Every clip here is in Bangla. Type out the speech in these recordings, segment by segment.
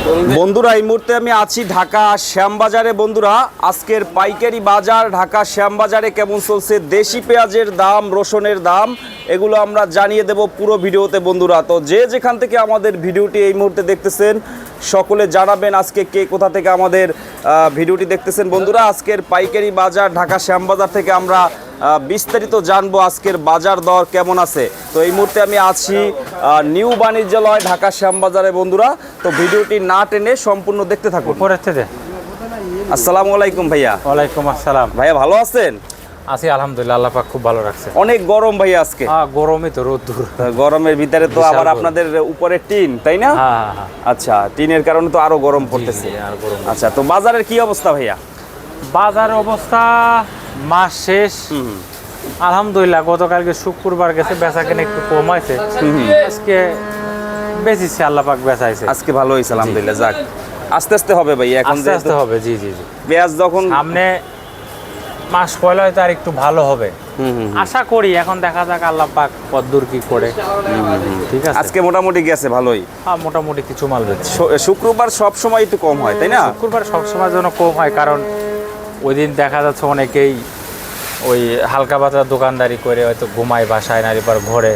বন্ধুরা এই মুহূর্তে আমি আছি ঢাকা শ্যামবাজারে। বন্ধুরা আজকের পাইকারি বাজার ঢাকা শ্যামবাজারে কেমন চলছে, দেশি পেঁয়াজের দাম, রসুনের দাম, এগুলো আমরা জানিয়ে দেব পুরো ভিডিওতে। বন্ধুরা তো যে যেখান থেকে আমাদের ভিডিওটি এই মুহূর্তে দেখতেছেন সকলে জানাবেন আজকে কে কোথা থেকে আমাদের ভিডিওটি দেখতেছেন। বন্ধুরা আজকের পাইকারি বাজার ঢাকা শ্যামবাজার থেকে আমরা বিস্তারিত জানবো আজকের বাজার দর কেমন আছে। তো এই মুহূর্তে আমি আছি নিউ বাণিজ্যালয় ঢাকা শ্যামবাজারে। বন্ধুরা তো ভিডিওটি না টেনে সম্পূর্ণ দেখতে থাকুন। আসসালামু আলাইকুম ভাইয়া। ওয়ালাইকুম আসসালাম। ভাইয়া ভালো আছেন? আছি আলহামদুলিল্লাহ, আল্লাহ পাক খুব ভালো রাখছে। অনেক গরম ভাইয়া আজকে। গরমই তো, রোদ্দুর। গরমের ভিতরে তো আবার আপনাদের উপরে টিন, তাই না? আচ্ছা, টিনের কারণে তো আরো গরম পড়তেছে। আচ্ছা, তো বাজারের কি অবস্থা ভাইয়া? বাজারের অবস্থা মাস শেষ, আলহামদুলিল্লাহ গতকালকে শুক্রবার গেছে, বেচা কেনা একটু কম হয়েছে। আজকে বেশিছে, আল্লাহ পাক বেচাইছে, আজকে ভালো হয়েছে আলহামদুলিল্লাহ। যাক, আস্তে আস্তে হবে ভাই, এখন আস্তে আস্তে হবে। জি জি জি, পেঁয়াজ যখন সামনে মাস পয়লা হয়তো আর একটু ভালো হবে আশা করি। এখন দেখা যাক আল্লাহ পাক কদ্দূর কি করে। ঠিক আছে, আজকে মোটামুটি গেছে ভালোই। হ্যাঁ, মোটামুটি কিছু মাল বেচছে। শুক্রবার সব সময় একটু কম হয়, তাই না? শুক্রবার সবসময় জন্য কম হয়, কারণ ওই দিন দেখা যাচ্ছে অনেকেই ওই হালকা পাতলা দোকানদারি করে হয়তো ঘুমায় বাসায়, নারী পর ঘরে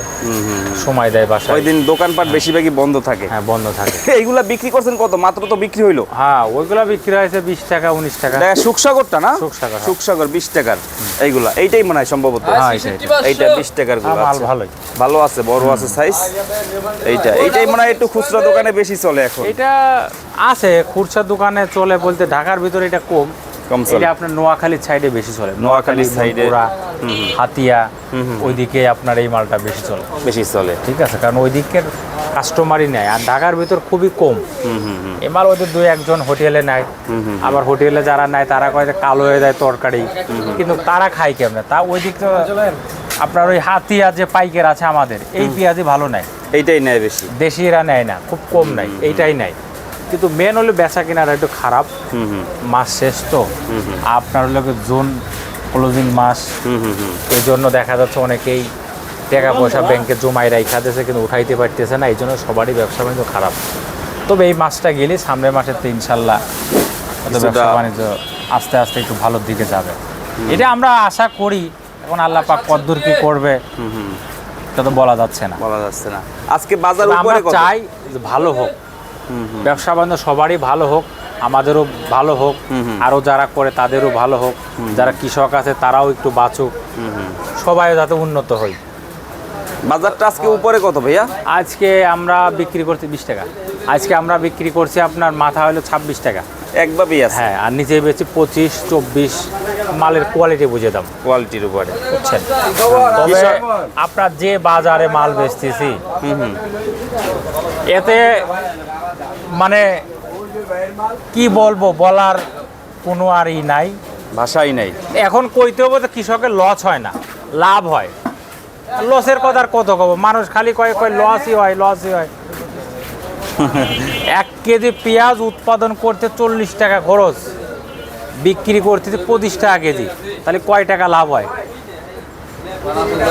সময় দেয় বাসায়। ওই দিন দোকানপাট বেশিরভাগই বন্ধ থাকে। হ্যাঁ, বন্ধ থাকে। এইগুলা বিক্রি করছেন কত? মাত্র তো বিক্রি হইলো। হ্যাঁ, ওইগুলা বিক্রি হয়েছে 20 টাকা 19 টাকা। সুখসাগরটা না? সুখসাগর, সুখসাগর 20 টাকার। এইগুলা এইটাই মনে হয় সম্ভবত। হ্যাঁ, এইটা 20 টাকার গুলো। মাল ভালোই, ভালো আছে, বড় আছে সাইজ। এইটাই মনে হয় একটু খুচরা দোকানে বেশি চলে এখন। এটা আছে খুচরা দোকানে চলে বলতে, ঢাকার ভিতরে এটা কম। এটা আপনার নোয়াখালীর সাইডে বেশি চলে, নোয়াখালীর সাইডে, হাতিয়া ওইদিকে আপনার এই মালটা বেশি চলে। ঠিক আছে, কারণ ওই দিকের কাস্টমারই নেয়, আর ঢাকার ভিতর খুবই কম। এই মাল ওদের 2-1 হোটেলে নেয়, আবার হোটেলে যারা নেয় তারা কয় কালো হয়ে যায় তরকারি, কিন্তু তারা খায় কেমনে? তা ওই দিক আপনার ওই হাতিয়া যে পাইকার আছে আমাদের, এই পেঁয়াজই ভালো নেয়, এইটাই নেয় বেশি। দেশিরা নেয় না, খুব কম নেয়, এইটাই নেয়। কিন্তু মেন হলো বেচা কেনার একটু খারাপ। মাস শেষ তো, আপনার হলো জুন ক্লোজিং মাস, এই জন্য দেখা যাচ্ছে অনেকেই টাকা পয়সা ব্যাংকে জমায় রাখা দিয়েছে, কিন্তু উঠাইতে পারতেছে না, এই জন্য সবারই ব্যবসা বাণিজ্য খারাপ। তবে এই মাসটা গেলে সামনের মাসে তো ইনশাল্লাহ ব্যবসা বাণিজ্য আস্তে আস্তে একটু ভালোর দিকে যাবে, এটা আমরা আশা করি। এখন আল্লাহ পাক কদ্দূর কি করবে এটা তো বলা যাচ্ছে না। আজকে বাজার আমরা চাই যে ভালো হোক, ব্যবসা বাণিজ্য সবারই ভালো হোক, আমাদেরও ভালো হোক, আরো যারা করে তাদেরও ভালো হোক, যারা কৃষক আছে তারাও একটু বাঁচুক, সবাই যাতে উন্নত হয়। বাজারটা আজকে উপরে কত ভাইয়া? আজকে আমরা বিক্রি করছি 20 টাকা। আজকে আমরা বিক্রি করছি আপনার মাথা হলো 26 টাকা একভাবেই আছে। হ্যাঁ, আর নিচে বেচি 25-24। মালের কোয়ালিটি বুঝে দাম, কোয়ালিটির উপরে, বুঝছেন? তবে আপনার যে বাজারে মাল বেচতেছি এতে মানে কি বলবো, বলার কোনো আর ই নাই, ভাষাই নাই। এখন কইতে হবে তো কৃষকের লস হয় না, লাভ হয়। লসের কথা আর কত কব, মানুষ খালি কয় লসই হয়। 1 কেজি পেঁয়াজ উৎপাদন করতে 40 টাকা খরচ, বিক্রি করতে 25 টাকা কেজি, তাহলে কয় টাকা লাভ হয়?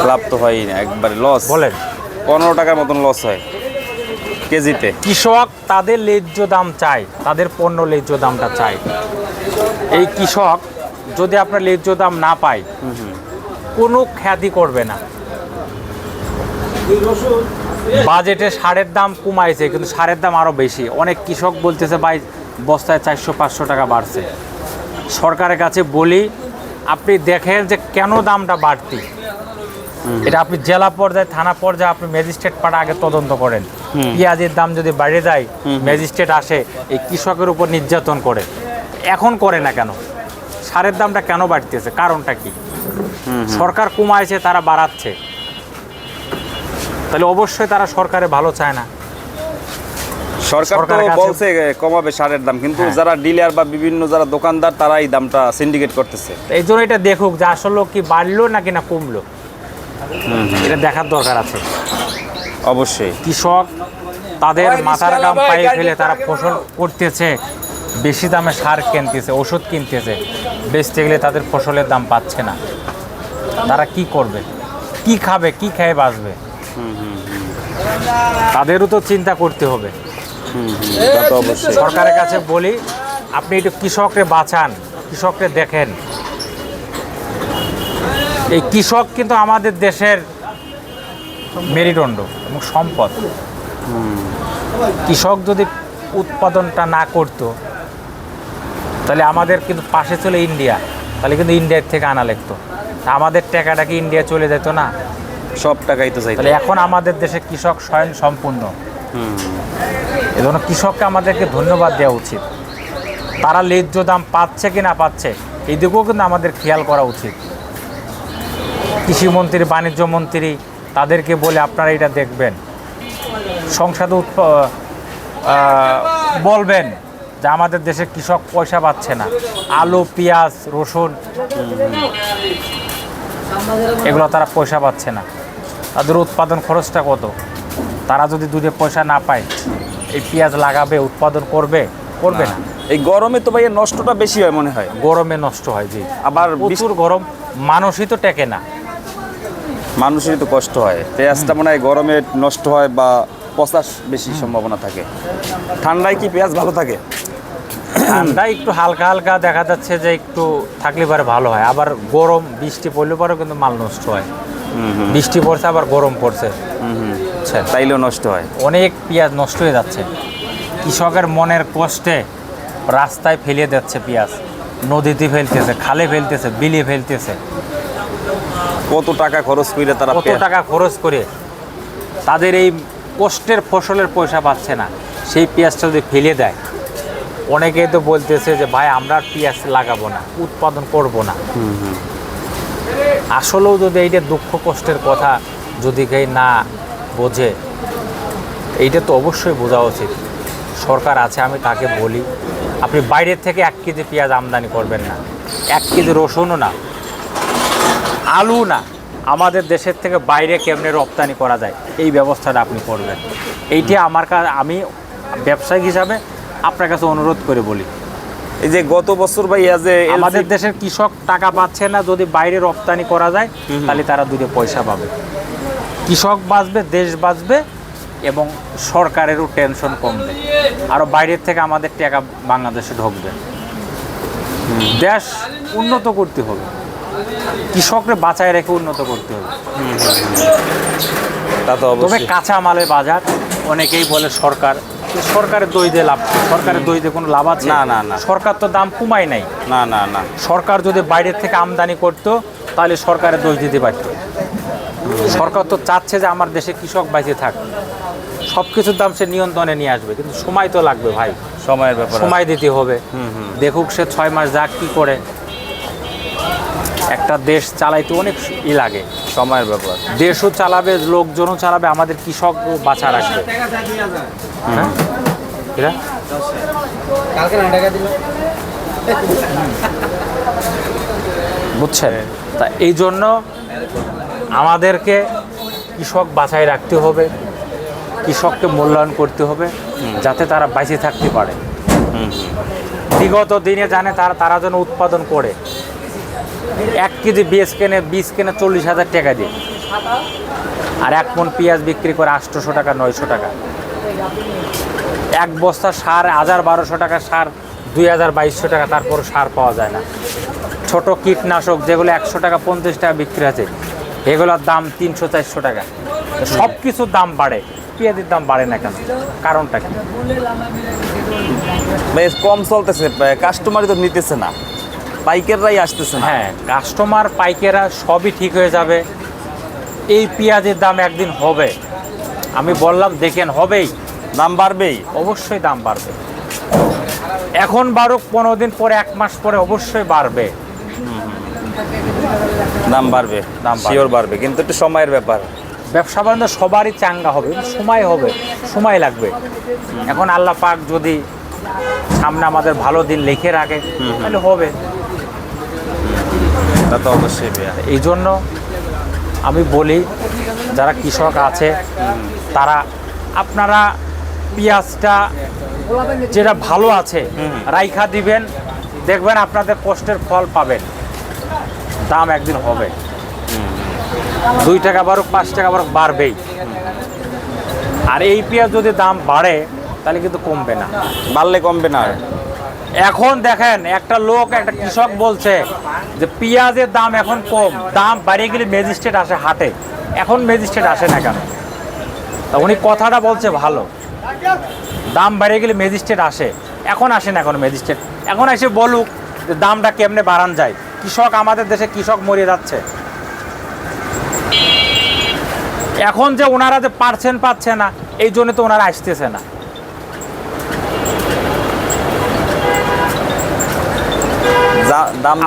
লাভ তো হয়ই না, একবারে লস। বলেন, 15 টাকার মতন লস হয় কেজিতে। কৃষক তাদের ন্যায্য দাম চায়, তাদের পণ্য ন্যায্য দামটা চায়। এই কৃষক যদি আপনার ন্যায্য দাম না পায় কোনো খ্যাতি করবে না। বাজেটে সারের দাম কমাইছে, কিন্তু সারের দাম আরও বেশি। অনেক কৃষক বলতেছে ভাই বস্তায় 400-500 টাকা বাড়ছে। সরকারের কাছে বলি, আপনি দেখেন যে কেন দামটা বাড়তি, এটা আপনি জেলা পর্যায়ে, থানা পর্যায়ে আপনি ম্যাজিস্ট্রেট পাড়া আগে তদন্ত করেন। পেঁয়াজের দাম যদি বেড়ে যায়, ম্যাজিস্ট্রেট আসে এই কৃষকের উপর নির্যাতন করে। এখন করে না কেন? সারের দামটা কেন বাড়তেছে, কারণটা কি? সরকার কমাইছে, তারা বাড়াচ্ছে, তাহলে অবশ্যই তারা সরকারে ভালো চায় না। সরকার তো বলছে কমাবে সারের দাম, কিন্তু যারা ডিলার বা বিভিন্ন যারা দোকানদার তারা এই দামটা সিন্ডিকেট করতেছে। এই জন্য এটা দেখুক যে আসলে কি বাড়লো নাকি না কমলো, এটা দেখার দরকার আছে অবশ্যই। কৃষক তাদের মাথার ঘাম পায়ে ফেলে তারা ফসল করতেছে, বেশি দামে সার কিনতেছে, ওষুধ কিনতেছে, বেচতে গেলে তাদের ফসলের দাম পাচ্ছে না। তারা কি করবে, কি খাবে, কি খেয়ে বাঁচবে? তাদেরও তো চিন্তা করতে হবে। তা তো অবশ্যই। সরকারের কাছে বলি আপনি একটু কৃষকরে বাঁচান, কৃষকরে দেখেন। এই কৃষক কিন্তু আমাদের দেশের মেরুদণ্ড এবং সম্পদ। কৃষক যদি উৎপাদনটা না করতো তাহলে আমাদের কিন্তু পাশে চলে ইন্ডিয়া, তাহলে কিন্তু ইন্ডিয়ার থেকে আনা লাগতো। তা আমাদের টাকাটা কি ইন্ডিয়া চলে যেত না? সব টাকাই তো চাই। তাহলে এখন আমাদের দেশে কৃষক স্বয়ং সম্পূর্ণ। এজন্য কৃষককে আমাদেরকে ধন্যবাদ দেওয়া উচিত। তারা ন্যায্য দাম পাচ্ছে কি না পাচ্ছে এই দিকেও কিন্তু আমাদের খেয়াল করা উচিত। কৃষিমন্ত্রী, বাণিজ্য মন্ত্রী তাদেরকে বলে আপনারা এটা দেখবেন, সংসদে বলবেন যে আমাদের দেশে কৃষক পয়সা পাচ্ছে না। আলু, পেঁয়াজ, রসুন এগুলো তারা পয়সা পাচ্ছে না। তাদের উৎপাদন খরচটা কত? তারা যদি দুধে পয়সা না পায় এই পেঁয়াজ লাগাবে, উৎপাদন করবে না। এই গরমে তো ভাই এর নষ্টটা বেশি হয় মনে হয়। গরমে নষ্ট হয়, জি। আবার প্রচুর গরম, মানুষই তো টেকে না। মানুষেরই তো কষ্ট হয়। পেঁয়াজটা মনে হয় গরমে নষ্ট হয় বা পচার বেশি সম্ভাবনা থাকে। ঠান্ডায় কি পেঁয়াজ ভালো থাকে? ঠান্ডা একটু হালকা হালকা দেখা যাচ্ছে যে একটু থাকলে পরে ভালো হয়। আবার গরম, বৃষ্টি পড়লে পরেও কিন্তু মাল নষ্ট হয়। বৃষ্টি পড়ছে আবার গরম পড়ছে, আচ্ছা, তাইলেও নষ্ট হয়। অনেক পেঁয়াজ নষ্ট হয়ে যাচ্ছে। কৃষকের মনের কষ্টে রাস্তায় ফেলিয়ে দিচ্ছে পেঁয়াজ, নদীতে ফেলতেছে, খালে ফেলতেছে, বিলে ফেলতেছে। কত টাকা খরচ করে তারা কত টাকা খরচ করে তাদের এই কষ্টের ফসলের পয়সা পাচ্ছে না, সেই পেঁয়াজটা যদি ফেলে দেয়। অনেকেই তো বলতেছে যে ভাই আমরা আর পেঁয়াজ লাগাবো না, উৎপাদন করব না। আসলেও যদি এইটা দুঃখ কষ্টের কথা যদি কেউ না বোঝে, এইটা তো অবশ্যই বোঝা উচিত। সরকার আছে, আমি তাকে বলি আপনি বাইরের থেকে 1 কেজি পেঁয়াজ আমদানি করবেন না, 1 কেজি রসুনও না, আলু না, আমাদের দেশের থেকে বাইরে কেমনে রপ্তানি করা যায় এই ব্যবস্থাটা আপনি করবেন। এইটা আমি ব্যবসায়িক হিসাবে আপনার কাছে অনুরোধ করে বলি। এই যে গত বছর ভাই আমাদের দেশের কৃষক টাকা পাচ্ছে না, যদি বাইরে রপ্তানি করা যায় তাহলে তারা দুটো পয়সা পাবে, কৃষক বাঁচবে, দেশ বাঁচবে এবং সরকারেরও টেনশন কমবে। আরও বাইরের থেকে আমাদের টাকা বাংলাদেশে ঢুকবে। দেশ উন্নত করতে হবে, কৃষকরে বাঁচায় রেখে উন্নত করতে হবে। তা তো তবে অবশ্যই। কাঁচা মালের বাজার অনেকেই বলে সরকারের দই দিয়ে লাভ, সরকারের দই দিয়ে কোনো লাভ আছে? না, না, না। সরকার তো দাম কমায় নাই। না না না, সরকার যদি বাইরের থেকে আমদানি করতো তাহলে সরকারের দই দিতে পারত। সরকার তো চাচ্ছে যে আমার দেশে কৃষক বেঁচে থাক, সব কিছুর দাম সে নিয়ন্ত্রণে নিয়ে আসবে, কিন্তু সময় তো লাগবে ভাই, সময়ের ব্যাপার। সময় দিতে হবে। দেখুক সে 6 মাস যাক কি করে। একটা দেশ চালাইতে অনেক লাগে, সময়ের ব্যাপার। দেশও চালাবে, লোকজনও চালাবে, আমাদের কৃষকও বাঁচা রাখবে। হ্যাঁ, এরা বুঝছেন? তা এই জন্য আমাদেরকে কৃষক বাঁচায় রাখতে হবে, কৃষককে মূল্যায়ন করতে হবে যাতে তারা বেঁচে থাকতে পারে। বিগত দিনে জানে তারা যেন উৎপাদন করে। 1 কেজি বীজ কেনে 40,000 টাকা দিয়ে, আর 1 মণ পেঁয়াজ বিক্রি করে 800 টাকা 900 টাকা। 1 বস্তা সার 1000-1200 টাকা, সার 2000-2200 টাকা, তারপর সার পাওয়া যায় না। ছোট কীটনাশক যেগুলো 100 টাকা 50 টাকা বিক্রি আছে, এগুলোর দাম 300-400 টাকা। সব কিছুর দাম বাড়ে, পেঁয়াজের দাম বাড়ে না কেন? কারণটা কি? বেশ কম চলতেছে, কাস্টমারই তো নিতেছে না, পাইকাররাই আসতেছে না। হ্যাঁ, কাস্টমার পাইকাররা সবই ঠিক হয়ে যাবে। এই পেঁয়াজের দাম একদিন হবে, আমি বললাম দেখেন হবেই, দাম বাড়বেই, অবশ্যই দাম বাড়বে। এখন বাড়ুক, 15 দিন পরে, 1 মাস পরে অবশ্যই বাড়বে। দাম বাড়বে, দাম বাড়বে। শিওর বাড়বে, কিন্তু একটু সময়ের ব্যাপার। ব্যবসা বাণিজ্য সবারই চাঙ্গা হবে, সময় হবে, সময় লাগবে। এখন আল্লাহ পাক যদি সামনে আমাদের ভালো দিন লিখে রাখে তাহলে হবে। তা তো অবশ্যই ভাইয়া। এই জন্য আমি বলি যারা কৃষক আছে তারা, আপনারা পেঁয়াজটা যেটা ভালো আছে রাইখা দিবেন, দেখবেন আপনাদের কষ্টের ফল পাবেন। দাম একদিন হবে, 2 টাকা বাড়ুক 5 টাকা বাড়ুক, বাড়বেই। আর এই পেঁয়াজ যদি দাম বাড়ে তাহলে কিন্তু কমবে না। বাড়লে কমবে না। এখন দেখেন একটা কৃষক বলছে যে পেঁয়াজের দাম এখন কম, দাম বাড়িয়ে গেলে ম্যাজিস্ট্রেট আসে হাটে, এখন ম্যাজিস্ট্রেট আসে না কেন? তা উনি কথাটা বলছে ভালো, দাম বাড়িয়ে গেলে ম্যাজিস্ট্রেট আসে, এখন আসে না এখন ম্যাজিস্ট্রেট, এখন এসে বলুক যে দামটা কেমনে বাড়ান যায়। কৃষক, আমাদের দেশে কৃষক মরে যাচ্ছে। এখন যে ওনারা যে পাচ্ছে না, এই জন্য তো ওনারা আসতেছে না।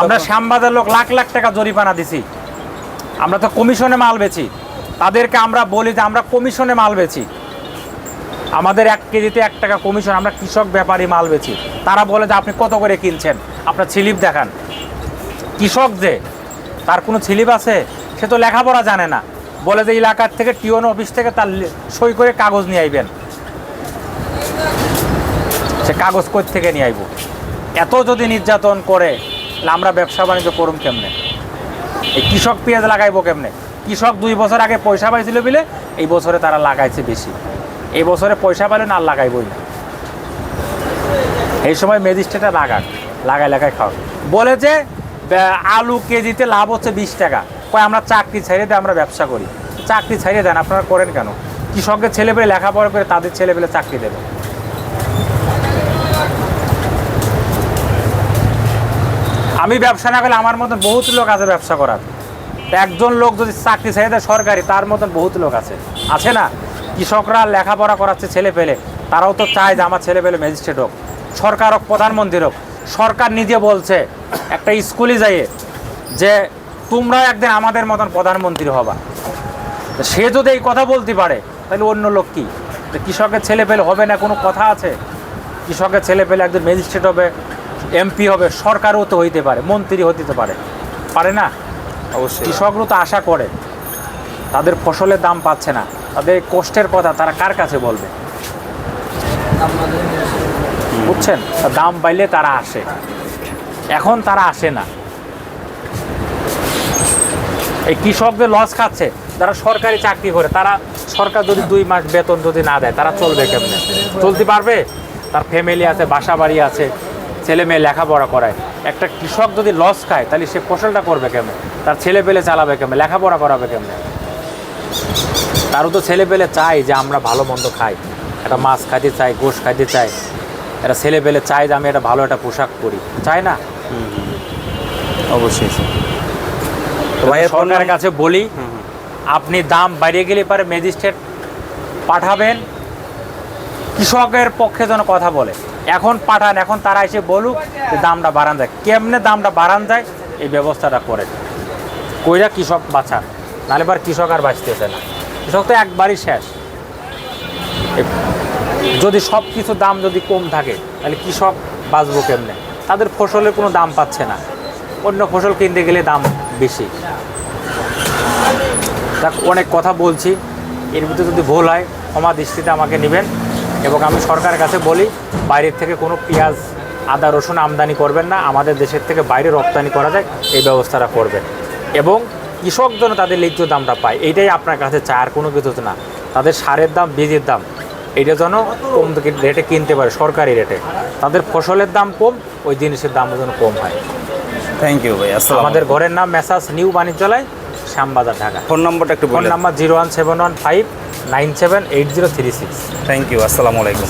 আমরা শ্যামবাজার লোক লাখ লাখ টাকা জরিমানা দিছি, আমরা তো কমিশনে মাল বেচি, তাদেরকে আমরা বলি যে আমরা কমিশনে মাল বেচি, আমাদের 1 কেজিতে 1 টাকা কমিশন, আমরা কৃষক ব্যাপারী মাল বেচি। তারা বলে যে আপনি কত করে কিনছেন, আপনার স্লিপ দেখান। কৃষক যে, তার কোনো স্লিপ আছে? সে তো লেখাপড়া জানে না, বলে যে এলাকার থেকে টিওন অফিস থেকে তার সই করে কাগজ নিয়ে আইবেন। সে কাগজ কই থেকে নিয়ে আইব? এত যদি নির্যাতন করে, তাহলে আমরা ব্যবসা বাণিজ্য করুম কেমনে? এই কৃষক পেঁয়াজ লাগাইবো কেমনে? কৃষক 2 বছর আগে পয়সা পাইছিল বলে এই বছরে তারা লাগাইছে বেশি, এই বছরে পয়সা পাইলে না লাগাইবই না। এই সময় ম্যাজিস্ট্রেটটা লাগাই খাও। বলে যে আলু কেজিতে লাভ হচ্ছে 20 টাকা, কয় আমরা চাকরি ছেড়ে দিয়ে আমরা ব্যবসা করি। চাকরি ছেড়ে দেন, আপনারা করেন কেন? কৃষকের ছেলেপেলে লেখাপড়া করে তাদের ছেলেপেলে চাকরি দেবে। আমি ব্যবসা না করলে আমার মতন বহুত লোক আছে ব্যবসা করার। একজন লোক যদি চাকরি ছেড়ে দেয় সরকারি, তার মতন বহুত লোক আছে না? কৃষকরা লেখাপড়া করাচ্ছে ছেলে পেলে, তারাও তো চায় যে আমার ছেলে পেলে ম্যাজিস্ট্রেট হোক, সরকার হোক, প্রধানমন্ত্রী হোক। সরকার নিজে বলছে একটা স্কুলে যাইয়ে যে তোমরা একদিন আমাদের মতন প্রধানমন্ত্রী হবা। সে যদি এই কথা বলতে পারে, তাহলে অন্য লোক কি? কৃষকের ছেলে পেলে হবে না, কোনো কথা আছে? কৃষকের ছেলে পেলে একজন ম্যাজিস্ট্রেট হবে, এমপি হবে, সরকারও তো হইতে পারে, মন্ত্রী হতে পারে না? অবশ্যই। কৃষকরা তো আশা করে, তাদের ফসলের দাম পাচ্ছে না, তাদের কষ্টের কথা তারা কার কাছে বলবে? বুঝছেন? দাম পাইলে তারা আসে, এখন তারা আসে না। এই কৃষকদের লস খাচ্ছে, যারা সরকারি চাকরি করে, তারা সরকার যদি 2 মাস বেতন যদি না দেয়, তারা চলবে কেমনে? চলতে পারবে? তার ফ্যামিলি আছে, বাসা বাড়ি আছে, ছেলে মেয়ে লেখাপড়া করায়। একটা কৃষক যদি লস খায়, তাহলে সে ফসলটা করবে কেমনে? তার ছেলে পেলে চালাবে কেমনে? লেখাপড়া করাবে কেমনে? তারও তো ছেলে পেলে চাই যে আমরা ভালো মন্দ খাই, একটা মাছ খাইতে চাই, গোশ খাইতে চাই, একটা ছেলে পেলে চাই যে আমি একটা ভালো একটা পোশাক পরি, চাই না? অবশ্যই। সরকারের কাছে বলি, আপনি দাম বাড়িয়ে গেলে পারে ম্যাজিস্ট্রেট পাঠাবেন, কৃষকের পক্ষে যেন কথা বলে। এখন পাঠান, এখন তারা এসে বলুক যে দামটা বাড়ান যায়। কেমনে দামটা বাড়ান যায় এই ব্যবস্থাটা করেন, কইরা কৃষক বাঁচান, নাহলে এবার কৃষক আর বাঁচতেছে না। কৃষক তো একবারই শেষ। যদি সব কিছু দাম যদি কম থাকে, তাহলে কৃষক বাঁচবো কেমনে? তাদের ফসলের কোনো দাম পাচ্ছে না, অন্য ফসল কিনতে গেলে দাম বেশি। অনেক কথা বলছি, এর ভিতরে যদি ভুল হয় ক্ষমা দৃষ্টিতে আমাকে নেবেন। এবং আমি সরকারের কাছে বলি, বাইরের থেকে কোনো পেঁয়াজ, আদা, রসুন আমদানি করবেন না, আমাদের দেশের থেকে বাইরে রপ্তানি করা যায় এই ব্যবস্থাটা করবেন। এবং কৃষক যেন তাদের ন্যায্য দামটা পায়, এইটাই আপনার কাছে চায়, আর কোনো কিছু না। তাদের সারের দাম, বীজের দাম, এটা যেন কম রেটে কিনতে পারে, সরকারি রেটে। তাদের ফসলের দাম কম, ওই জিনিসের দাম যেন কম হয়। থ্যাংক ইউ ভাই। আমাদের ঘরের নাম Messrs new Banijyalay, Shyambazar, Dhaka. Phone নম্বরটা একটু বলুন। Phone number 01715978036। Thank you. আসসালামু আলাইকুম।